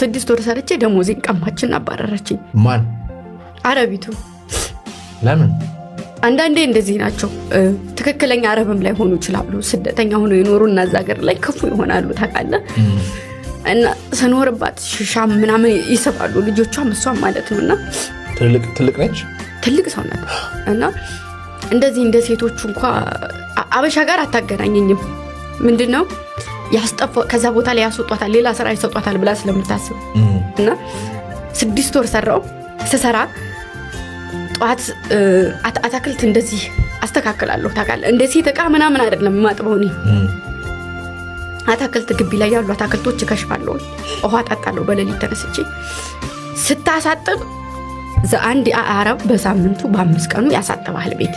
6 ወር ሰርቼ ደሞዜን ቀማችን አባረረችኝ። ማን? አረቢቱ። ለምን? አንዳንዴ እንደዚህ ናቸው። ትክክለኛ አረብም ላይ ሆኑ ይችላሉ። ስደተኛ ሆኖ የኖሩና እዛ ሀገር ላይ ክፉ ይሆናሉ ታውቃለህ። እና ስኖርባት ሽሻም ምናምን ይስባሉ ልጆቿም እሷም ማለት ነውና ትልቅ ነች፣ ትልቅ ሰው ናት። እና እንደዚህ እንደ ሴቶቹ እንኳን አበሻ ጋር አታገናኘኝም። ምንድነው ያስጠፋው? ከዛ ቦታ ላይ ያስወጣታል፣ ሌላ ስራ ይሰጧታል ብላ ስለምታስብ እና 6 ወር ሰራው። ስሰራ ጧት አታክልት እንደዚህ አስተካክላለሁ ታውቃለህ። እንደዚህ ተቃ ምናምን አይደለም ማጥበው እኔ አታክልት ግቢ ላይ ያሉ አታክልቶች ከሽፋለሁ፣ ውሃ አጣጣለሁ በሌሊት ተነስቼ ስታሳጥብ አንድ አረብ በሳምንቱ በ5 ቀኑ ያሳጥባል ቤት።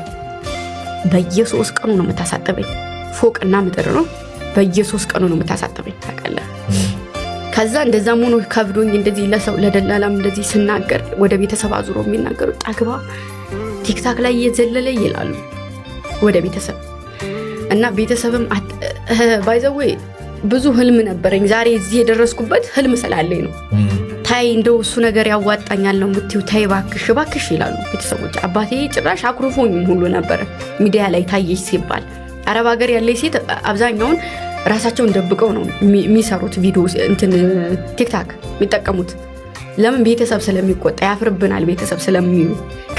በየ3 ቀኑ ነው የምታሳጥበኝ። ፎቅና ምድር ነው። በየ3 ቀኑ ነው የምታሳጥበኝ ታውቃለህ። ከዛ እንደዛም ሆኖ ከብዶኝ እንደዚህ ለሰው ለደላላም እንደዚህ ስናገር ወደ ቤተሰብ አዙሮ የሚናገሩ ጠግባ ቲክታክ ላይ እየዘለለ ይላሉ ወደ ቤተሰብ እና ቤተሰብም ባይዘዌ ብዙ ህልም ነበረኝ። ዛሬ እዚህ የደረስኩበት ህልም ስላለኝ ነው። ታይ እንደው እሱ ነገር ያዋጣኛል ነው የምትይው፣ ታይ ባክሽ ይላሉ ቤተሰቦች። አባቴ ጭራሽ አኩርፎኝም ሁሉ ነበር ሚዲያ ላይ ታየች ሲባል። አረብ ሀገር ያለች ሴት አብዛኛውን ራሳቸውን ደብቀው ነው የሚሰሩት ቪዲዮ እንትን ቲክታክ የሚጠቀሙት። ለምን? ቤተሰብ ስለሚቆጣ ያፍርብናል ቤተሰብ ስለሚሉ።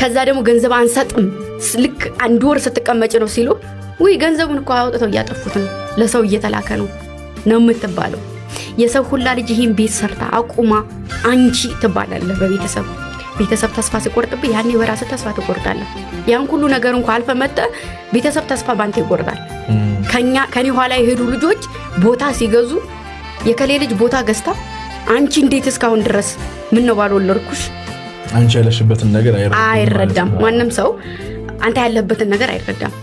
ከዛ ደግሞ ገንዘብ አንሰጥም ልክ 1 ወር ስትቀመጭ ነው ሲሉ ወይ ገንዘቡን እኮ አውጥተው እያጠፉት ነው፣ ለሰው እየተላከ ነው የምትባለው። የሰው ሁላ ልጅ ይሄን ቤት ሰርታ አቁማ አንቺ ትባላለህ በቤተሰብ። ቤተሰብ ተስፋ ሲቆርጥብህ ያኔ በራስህ ተስፋ ትቆርጣለህ። ያን ሁሉ ነገር እንኳን አልፈ መጣ ቤተሰብ ተስፋ ባንተ ይቆርጣል። ከኔ ኋላ የሄዱ ልጆች ቦታ ሲገዙ የከሌ ልጅ ቦታ ገዝታ አንቺ እንዴት እስካሁን ድረስ ምን ነው ባልወለድኩሽ? አንቺ ያለሽበትን ነገር አይረዳም። ማንም ሰው አንተ ያለበትን ነገር አይረዳም።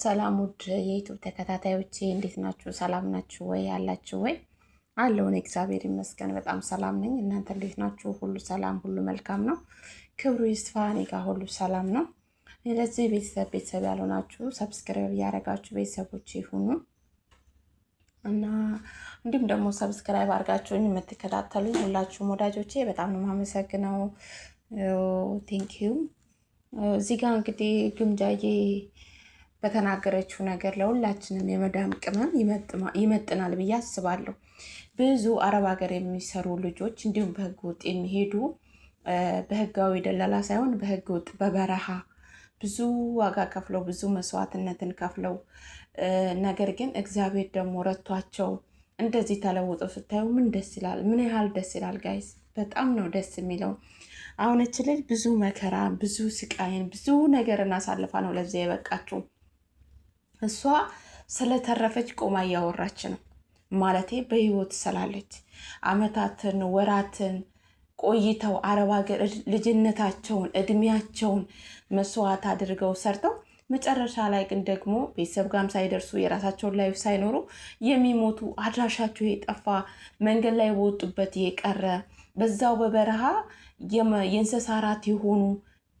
ሰላም ውድ የዩቲዩብ ተከታታዮቼ እንዴት ናችሁ? ሰላም ናችሁ ወይ? ያላችሁ ወይ? አለውን? እግዚአብሔር ይመስገን በጣም ሰላም ነኝ። እናንተ እንዴት ናችሁ? ሁሉ ሰላም፣ ሁሉ መልካም ነው። ክብሩ ይስፋ፣ እኔ ጋር ሁሉ ሰላም ነው። ለዚህ ቤተሰብ ያልሆናችሁ ሰብስክራይብ ያደረጋችሁ ቤተሰቦች ይሁኑ እና እንዲሁም ደግሞ ሰብስክራይብ አድርጋችሁኝ የምትከታተሉኝ ሁላችሁም ወዳጆቼ በጣም ነው የማመሰግነው። ቴንኪዩ። እዚህ ጋር እንግዲህ ግምጃዬ በተናገረችው ነገር ለሁላችንም የመዳም ቅመም ይመጥናል ብዬ አስባለሁ። ብዙ አረብ ሀገር የሚሰሩ ልጆች እንዲሁም በህገ ወጥ የሚሄዱ በህጋዊ ደላላ ሳይሆን በህገ ወጥ በበረሃ ብዙ ዋጋ ከፍለው ብዙ መስዋዕትነትን ከፍለው ነገር ግን እግዚአብሔር ደግሞ ረቷቸው እንደዚህ ተለውጠው ስታዩ ምን ደስ ይላል! ምን ያህል ደስ ይላል ጋይስ! በጣም ነው ደስ የሚለው። አሁን እቺ ልጅ ብዙ መከራ ብዙ ስቃይን ብዙ ነገርን አሳልፋ ነው ለዚህ የበቃችው። እሷ ስለተረፈች ቆማ እያወራች ነው ማለቴ በህይወት ስላለች አመታትን ወራትን ቆይተው አረብ ሀገር ልጅነታቸውን እድሜያቸውን መስዋዕት አድርገው ሰርተው መጨረሻ ላይ ግን ደግሞ ቤተሰብ ጋርም ሳይደርሱ የራሳቸውን ላይፍ ሳይኖሩ የሚሞቱ አድራሻቸው የጠፋ መንገድ ላይ በወጡበት የቀረ በዛው በበረሃ የእንስሳ ራት የሆኑ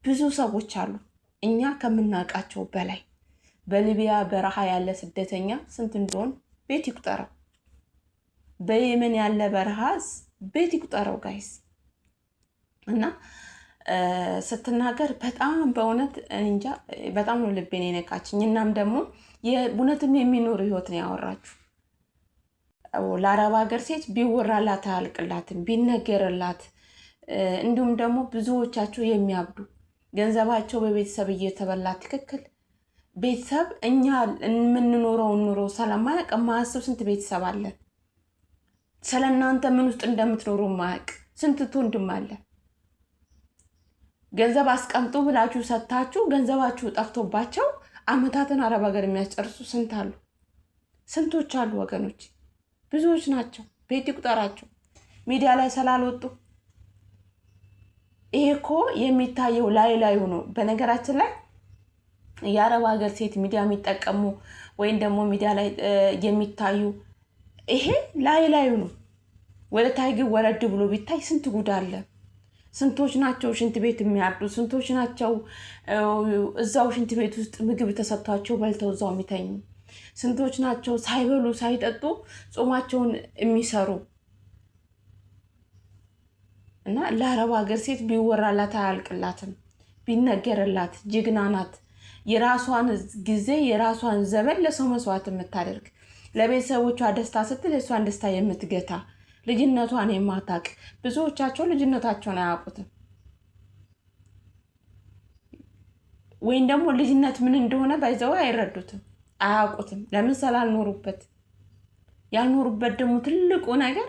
ብዙ ሰዎች አሉ። እኛ ከምናውቃቸው በላይ በሊቢያ በረሃ ያለ ስደተኛ ስንት እንደሆነ ቤት ይቁጠረው። በየመን ያለ በረሃ ቤት ይቁጠረው ጋይስ። እና ስትናገር በጣም በእውነት እንጃ በጣም ነው ልቤን የነካችኝ። እናም ደግሞ የእውነትም የሚኖር ህይወት ነው ያወራችሁ። ለአረብ ሀገር ሴት ቢወራላት አያልቅላትም ቢነገርላት። እንዲሁም ደግሞ ብዙዎቻችሁ የሚያብዱ ገንዘባቸው በቤተሰብ እየተበላ ትክክል ቤተሰብ እኛ የምንኖረው ኑሮ ስለማያውቅ ማያስብ ስንት ቤተሰብ አለ። ስለእናንተ ምን ውስጥ እንደምትኖሩ ማያውቅ ስንት ወንድም አለ። ገንዘብ አስቀምጡ ብላችሁ ሰጣችሁ ገንዘባችሁ ጠፍቶባቸው አመታትን አረብ ሀገር የሚያስጨርሱ ስንት አሉ? ስንቶች አሉ ወገኖች? ብዙዎች ናቸው። ቤት ይቁጠራቸው ሚዲያ ላይ ስላልወጡ። ይሄ እኮ የሚታየው ላዩ ነው። በነገራችን ላይ የአረብ ሀገር ሴት ሚዲያ የሚጠቀሙ ወይም ደግሞ ሚዲያ ላይ የሚታዩ ይሄ ላዩ ነው። ወደ ታይ ግን ወረድ ብሎ ቢታይ ስንት ጉድ አለ። ስንቶች ናቸው ሽንት ቤት የሚያርዱ? ስንቶች ናቸው እዛው ሽንት ቤት ውስጥ ምግብ ተሰጥቷቸው በልተው እዛው የሚተኙ? ስንቶች ናቸው ሳይበሉ ሳይጠጡ ጾማቸውን የሚሰሩ እና ለአረብ ሀገር ሴት ቢወራላት አያልቅላትም፣ ቢነገርላት ጀግና ናት። የራሷን ጊዜ የራሷን ዘመን ለሰው መስዋዕት የምታደርግ ለቤተሰቦቿ ደስታ ስትል የሷን ደስታ የምትገታ ልጅነቷን የማታቅ ብዙዎቻቸው ልጅነታቸውን አያውቁትም፣ ወይም ደግሞ ልጅነት ምን እንደሆነ ባይዘው አይረዱትም፣ አያውቁትም። ለምን ስላልኖሩበት። ያልኖሩበት ደግሞ ትልቁ ነገር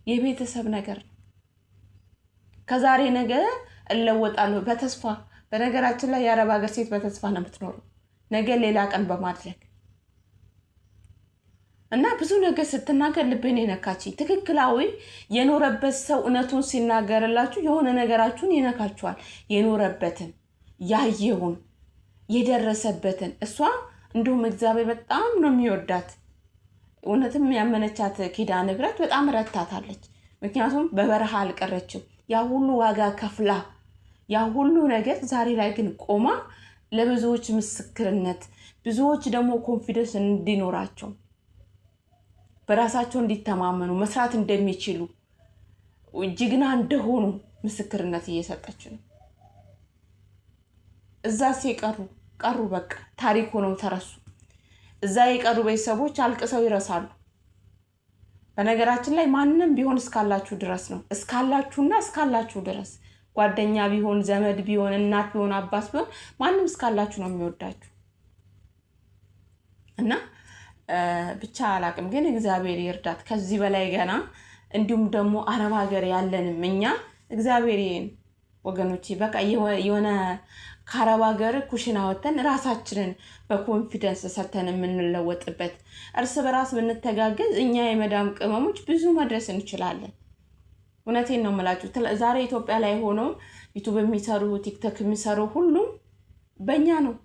የቤተሰብ ነገር ነው። ከዛሬ ነገ እለወጣለሁ በተስፋ በነገራችን ላይ የአረብ ሀገር ሴት በተስፋ ነው የምትኖረው፣ ነገ ሌላ ቀን በማድረግ እና ብዙ ነገር ስትናገር ልቤን የነካች ትክክላዊ የኖረበት ሰው እውነቱን ሲናገርላችሁ የሆነ ነገራችሁን ይነካችኋል። የኖረበትን ያየውን የደረሰበትን እሷ እንዲሁም እግዚአብሔር በጣም ነው የሚወዳት። እውነትም ያመነቻት ኪዳነ ምህረት በጣም ረታታለች። ምክንያቱም በበረሃ አልቀረችም። ያ ሁሉ ዋጋ ከፍላ ያ ሁሉ ነገር ዛሬ ላይ ግን ቆማ ለብዙዎች ምስክርነት፣ ብዙዎች ደግሞ ኮንፊደንስ እንዲኖራቸው በራሳቸው እንዲተማመኑ መስራት እንደሚችሉ ጀግና እንደሆኑ ምስክርነት እየሰጠች ነው። እዛ ቀሩ በቃ ታሪክ ሆነው ተረሱ። እዛ የቀሩ ቤተሰቦች አልቅሰው ይረሳሉ። በነገራችን ላይ ማንም ቢሆን እስካላችሁ ድረስ ነው። እስካላችሁና እስካላችሁ ድረስ ጓደኛ ቢሆን ዘመድ ቢሆን እናት ቢሆን አባት ቢሆን ማንም እስካላችሁ ነው የሚወዳችሁ። እና ብቻ አላቅም፣ ግን እግዚአብሔር ይርዳት ከዚህ በላይ ገና። እንዲሁም ደግሞ አረብ ሀገር ያለንም እኛ እግዚአብሔር ይሄን ወገኖቼ በቃ የሆነ ከአረብ ሀገር ኩሽና ወተን ራሳችንን በኮንፊደንስ ሰተን የምንለወጥበት እርስ በራስ ብንተጋገዝ እኛ የመዳም ቅመሞች ብዙ መድረስ እንችላለን። እውነቴን ነው የምላችሁ። ዛሬ ኢትዮጵያ ላይ ሆኖ ዩቱብ የሚሰሩ ቲክቶክ የሚሰሩ ሁሉም በእኛ ነው።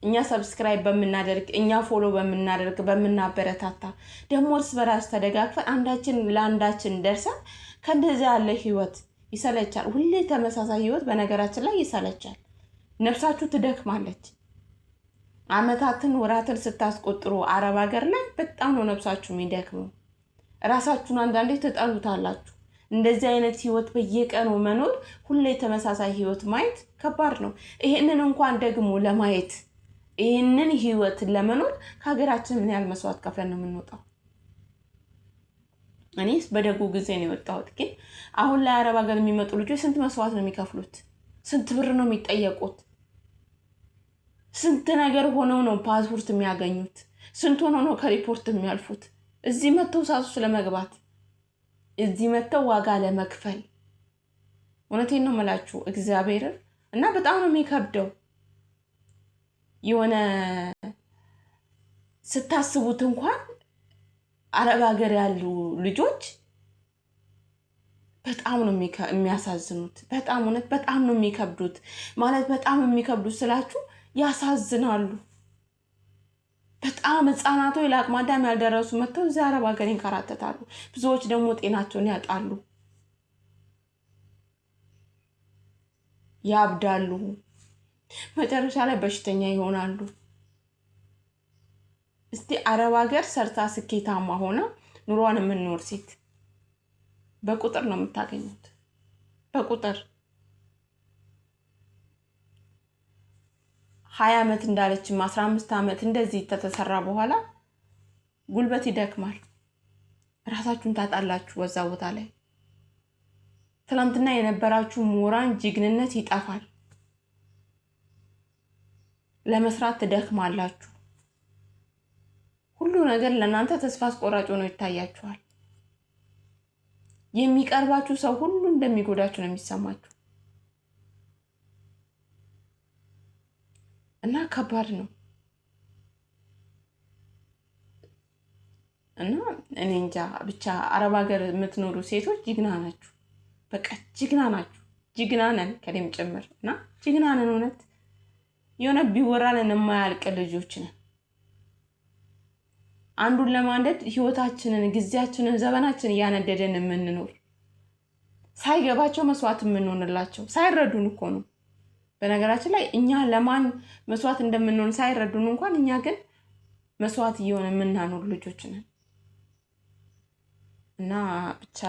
እኛ ሰብስክራይብ በምናደርግ እኛ ፎሎ በምናደርግ በምናበረታታ ደግሞ እርስ በራስ ተደጋግፈን አንዳችን ለአንዳችን ደርሰን ከእንደዚያ ያለ ህይወት ይሰለቻል። ሁሌ ተመሳሳይ ህይወት በነገራችን ላይ ይሰለቻል። ነፍሳችሁ ትደክማለች። አመታትን ወራትን ስታስቆጥሩ አረብ ሀገር ላይ በጣም ነው ነፍሳችሁ የሚደክመው። ራሳችሁን አንዳንዴ ትጠሉታላችሁ። እንደዚህ አይነት ህይወት በየቀኑ መኖር፣ ሁሌ ተመሳሳይ ህይወት ማየት ከባድ ነው። ይሄንን እንኳን ደግሞ ለማየት ይሄንን ህይወት ለመኖር ከሀገራችን ምን ያህል መስዋዕት ከፍለን ነው የምንወጣው? እኔስ በደጉ ጊዜ ነው የወጣሁት። ግን አሁን ላይ አረብ ሀገር የሚመጡ ልጆች ስንት መስዋዕት ነው የሚከፍሉት? ስንት ብር ነው የሚጠየቁት? ስንት ነገር ሆነው ነው ፓስፖርት የሚያገኙት? ስንት ሆነው ነው ከሪፖርት የሚያልፉት? እዚህ መተው ሳሱ ስለመግባት እዚህ መተው ዋጋ ለመክፈል። እውነቴን ነው የምላችሁ እግዚአብሔርን። እና በጣም ነው የሚከብደው። የሆነ ስታስቡት እንኳን አረብ ሀገር ያሉ ልጆች በጣም ነው የሚያሳዝኑት። በጣም እውነት በጣም ነው የሚከብዱት። ማለት በጣም የሚከብዱት ስላችሁ ያሳዝናሉ። በጣም ህፃናቶች ለአቅመ አዳም ያልደረሱ መጥተው እዚህ አረብ ሀገር ይንከራተታሉ። ብዙዎች ደግሞ ጤናቸውን ያጣሉ፣ ያብዳሉ፣ መጨረሻ ላይ በሽተኛ ይሆናሉ። እስቲ አረብ ሀገር ሰርታ ስኬታማ ሆነ ኑሯን የምንኖር ሴት በቁጥር ነው የምታገኙት። በቁጥር 20 ዓመት እንዳለችም 15 ዓመት እንደዚህ ተተሰራ በኋላ ጉልበት ይደክማል። ራሳችሁን ታጣላችሁ። በዛ ቦታ ላይ ትናንትና የነበራችሁ ሞራን ጀግንነት ይጠፋል። ለመስራት ትደክማላችሁ። ሁሉ ነገር ለእናንተ ተስፋ አስቆራጭ ሆኖ ይታያችኋል። የሚቀርባችሁ ሰው ሁሉ እንደሚጎዳችሁ ነው የሚሰማችሁ እና ከባድ ነው። እና እኔ እንጃ ብቻ አረብ ሀገር የምትኖሩ ሴቶች ጀግና ናችሁ። በቃ ጀግና ናችሁ። ጀግና ነን ከደም ጭምር እና ጀግና ነን። እውነት የሆነ ቢወራልን የማያልቅ ልጆች ነን። አንዱን ለማንደድ ህይወታችንን፣ ጊዜያችንን፣ ዘመናችንን እያነደደን የምንኖር ሳይገባቸው መስዋዕት የምንሆንላቸው ሳይረዱን እኮ ነው። በነገራችን ላይ እኛ ለማን መስዋዕት እንደምንሆን ሳይረዱን እንኳን እኛ ግን መስዋዕት እየሆነ የምናኖር ልጆች ነን እና ብቻ